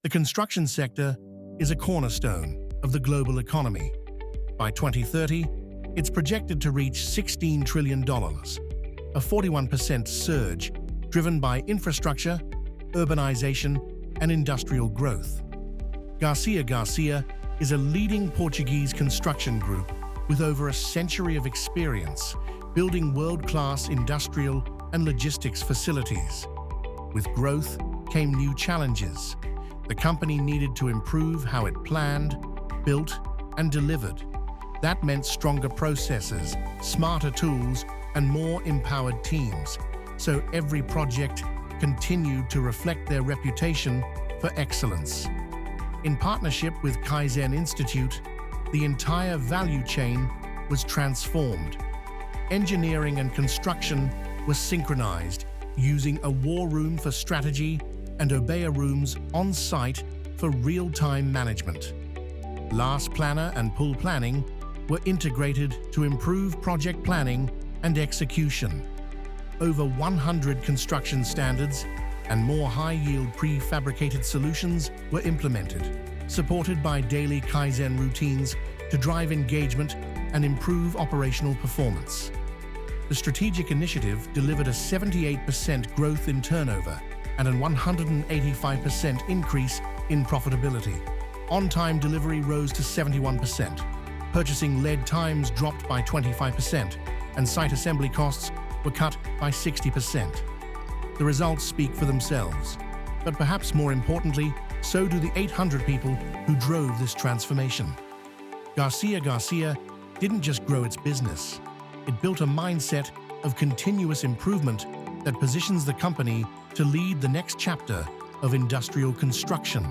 The construction sector is a cornerstone of the global economy. By 2030, it's projected to reach $16 trillion, a 41% surge driven by infrastructure, urbanization, and industrial growth. Garcia Garcia is a leading Portuguese construction group with over a century of experience building world-class industrial and logistics facilities. With growth came new challenges. The company needed to improve how it planned, built, and delivered. That meant stronger processes, smarter tools, and more empowered teams, so every project continued to reflect their reputation for excellence. In partnership with Kaizen Institute, the entire value chain was transformed. Engineering and construction were synchronized, using a war room for strategy and Obeya Rooms on-site for real-time management. Last planner and pull planning were integrated to improve project planning and execution. Over 100 construction standards and more high-yield prefabricated solutions were implemented, supported by daily Kaizen routines to drive engagement and improve operational performance. The strategic initiative delivered a 78% growth in turnover and a 185% increase in profitability. On-time delivery rose to 71%. Purchasing lead times dropped by 25%, and site assembly costs were cut by 60%. The results speak for themselves, but perhaps more importantly, so do the 800 people who drove this transformation. Garcia Garcia didn't just grow its business. It built a mindset of continuous improvement that positions the company to lead the next chapter of industrial construction.